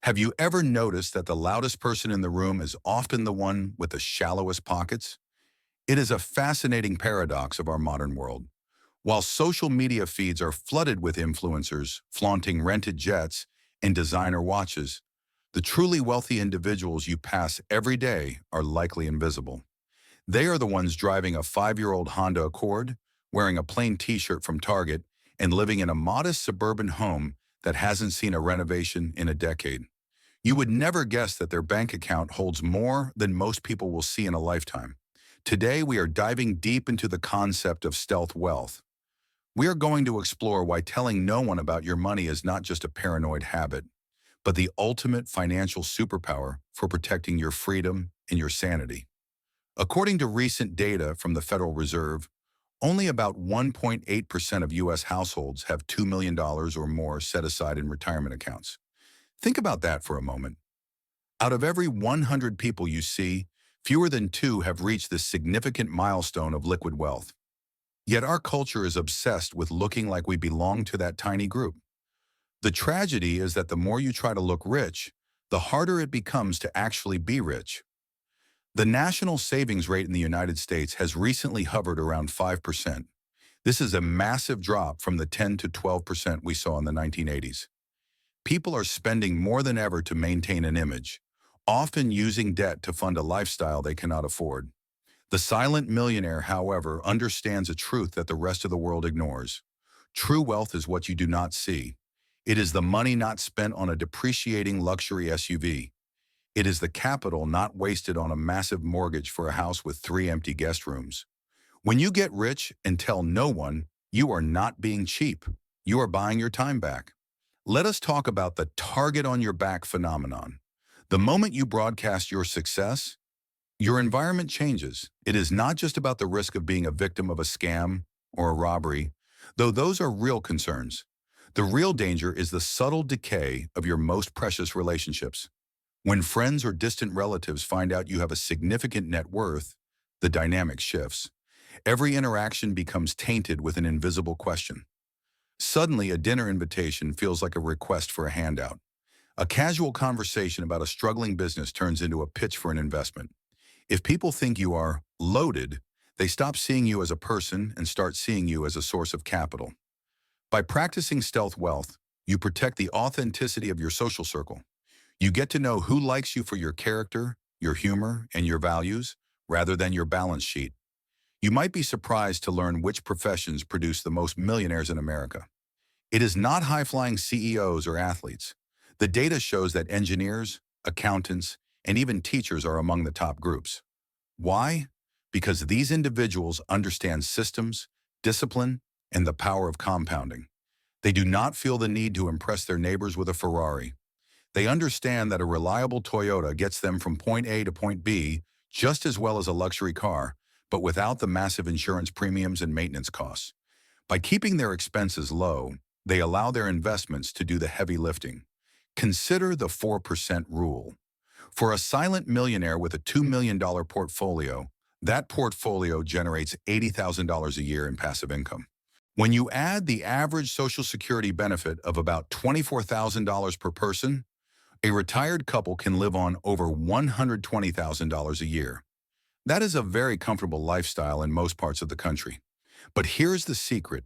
Have you ever noticed that the loudest person in the room is often the one with the shallowest pockets? It is a fascinating paradox of our modern world. While social media feeds are flooded with influencers flaunting rented jets and designer watches, the truly wealthy individuals you pass every day are likely invisible. They are the ones driving a 5-year-old Honda Accord, wearing a plain t-shirt from Target, and living in a modest suburban home that hasn't seen a renovation in a decade. You would never guess that their bank account holds more than most people will see in a lifetime. Today, we are diving deep into the concept of stealth wealth. We are going to explore why telling no one about your money is not just a paranoid habit, but the ultimate financial superpower for protecting your freedom and your sanity. According to recent data from the Federal Reserve, only about 1.8% of U.S. households have $2 million dollars or more set aside in retirement accounts. Think about that for a moment. Out of every 100 people you see, fewer than two have reached this significant milestone of liquid wealth. Yet our culture is obsessed with looking like we belong to that tiny group. The tragedy is that the more you try to look rich, the harder it becomes to actually be rich. The national savings rate in the United States has recently hovered around 5%. This is a massive drop from the 10 to 12% we saw in the 1980s. People are spending more than ever to maintain an image, often using debt to fund a lifestyle they cannot afford. The silent millionaire, however, understands a truth that the rest of the world ignores. True wealth is what you do not see. It is the money not spent on a depreciating luxury SUV. It is the capital not wasted on a massive mortgage for a house with 3 empty guest rooms. When you get rich and tell no one, you are not being cheap. You are buying your time back. Let us talk about the target on your back phenomenon. The moment you broadcast your success, your environment changes. It is not just about the risk of being a victim of a scam or a robbery, though those are real concerns. The real danger is the subtle decay of your most precious relationships. When friends or distant relatives find out you have a significant net worth, the dynamic shifts. Every interaction becomes tainted with an invisible question. Suddenly, a dinner invitation feels like a request for a handout. A casual conversation about a struggling business turns into a pitch for an investment. If people think you are loaded, they stop seeing you as a person and start seeing you as a source of capital. By practicing stealth wealth, you protect the authenticity of your social circle. You get to know who likes you for your character, your humor, and your values, rather than your balance sheet. You might be surprised to learn which professions produce the most millionaires in America. It is not high-flying CEOs or athletes. The data shows that engineers, accountants, and even teachers are among the top groups. Why? Because these individuals understand systems, discipline, and the power of compounding. They do not feel the need to impress their neighbors with a Ferrari. They understand that a reliable Toyota gets them from point A to point B just as well as a luxury car, but without the massive insurance premiums and maintenance costs. By keeping their expenses low, they allow their investments to do the heavy lifting. Consider the 4% rule. For a silent millionaire with a $2 million portfolio, that portfolio generates $80,000 a year in passive income. When you add the average Social Security benefit of about $24,000 per person, a retired couple can live on over $120,000 a year. That is a very comfortable lifestyle in most parts of the country. But here's the secret.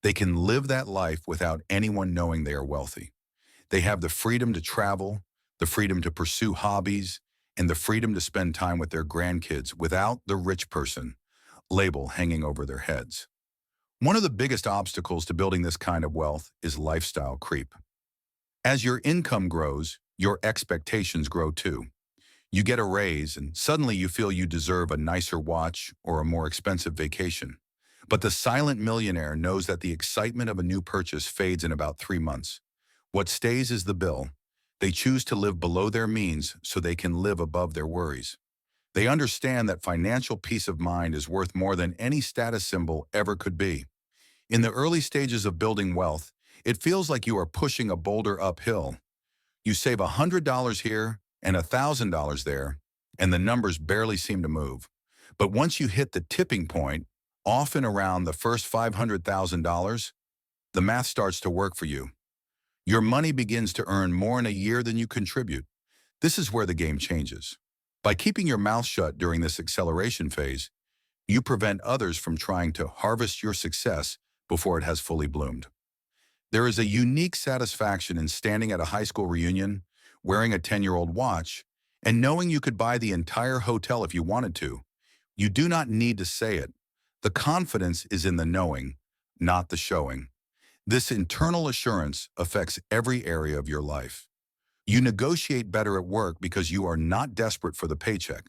They can live that life without anyone knowing they are wealthy. They have the freedom to travel, the freedom to pursue hobbies, and the freedom to spend time with their grandkids without the rich person label hanging over their heads. One of the biggest obstacles to building this kind of wealth is lifestyle creep. As your income grows, your expectations grow too. You get a raise and suddenly you feel you deserve a nicer watch or a more expensive vacation. But the silent millionaire knows that the excitement of a new purchase fades in about 3 months. What stays is the bill. They choose to live below their means so they can live above their worries. They understand that financial peace of mind is worth more than any status symbol ever could be. In the early stages of building wealth, it feels like you are pushing a boulder uphill. You save $100 here and $1,000 there, and the numbers barely seem to move. But once you hit the tipping point, often around the first $500,000, the math starts to work for you. Your money begins to earn more in a year than you contribute. This is where the game changes. By keeping your mouth shut during this acceleration phase, you prevent others from trying to harvest your success before it has fully bloomed. There is a unique satisfaction in standing at a high school reunion, wearing a 10-year-old watch, and knowing you could buy the entire hotel if you wanted to. You do not need to say it. The confidence is in the knowing, not the showing. This internal assurance affects every area of your life. You negotiate better at work because you are not desperate for the paycheck.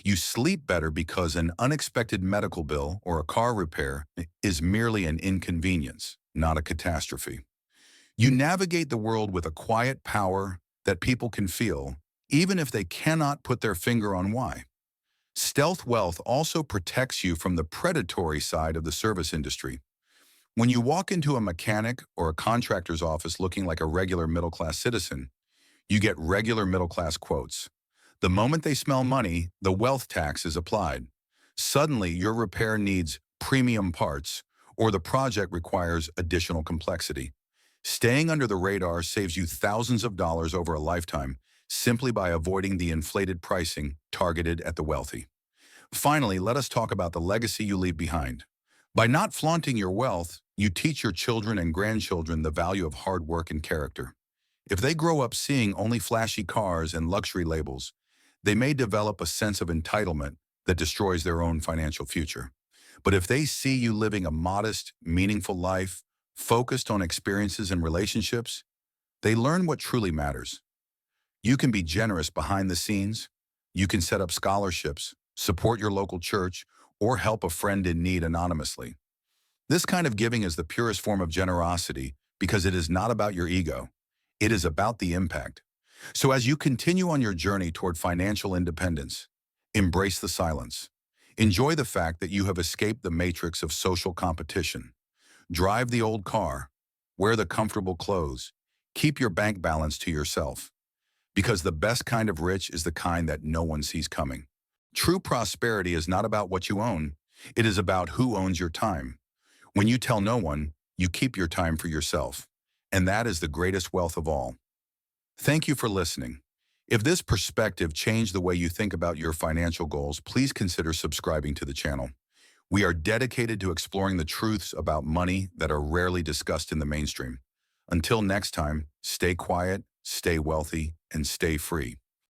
You sleep better because an unexpected medical bill or a car repair is merely an inconvenience, not a catastrophe. You navigate the world with a quiet power that people can feel, even if they cannot put their finger on why. Stealth wealth also protects you from the predatory side of the service industry. When you walk into a mechanic or a contractor's office looking like a regular middle-class citizen, you get regular middle-class quotes. The moment they smell money, the wealth tax is applied. Suddenly, your repair needs premium parts, or the project requires additional complexity. Staying under the radar saves you thousands of dollars over a lifetime simply by avoiding the inflated pricing targeted at the wealthy. Finally, let us talk about the legacy you leave behind. By not flaunting your wealth, you teach your children and grandchildren the value of hard work and character. If they grow up seeing only flashy cars and luxury labels, they may develop a sense of entitlement that destroys their own financial future. But if they see you living a modest, meaningful life, focused on experiences and relationships, they learn what truly matters. You can be generous behind the scenes. You can set up scholarships, support your local church, or help a friend in need anonymously. This kind of giving is the purest form of generosity because it is not about your ego. It is about the impact. So as you continue on your journey toward financial independence, embrace the silence. Enjoy the fact that you have escaped the matrix of social competition. Drive the old car, wear the comfortable clothes, keep your bank balance to yourself. Because the best kind of rich is the kind that no one sees coming. True prosperity is not about what you own. It is about who owns your time. When you tell no one, you keep your time for yourself. And that is the greatest wealth of all. Thank you for listening. If this perspective changed the way you think about your financial goals, please consider subscribing to the channel. We are dedicated to exploring the truths about money that are rarely discussed in the mainstream. Until next time, stay quiet, stay wealthy, and stay free.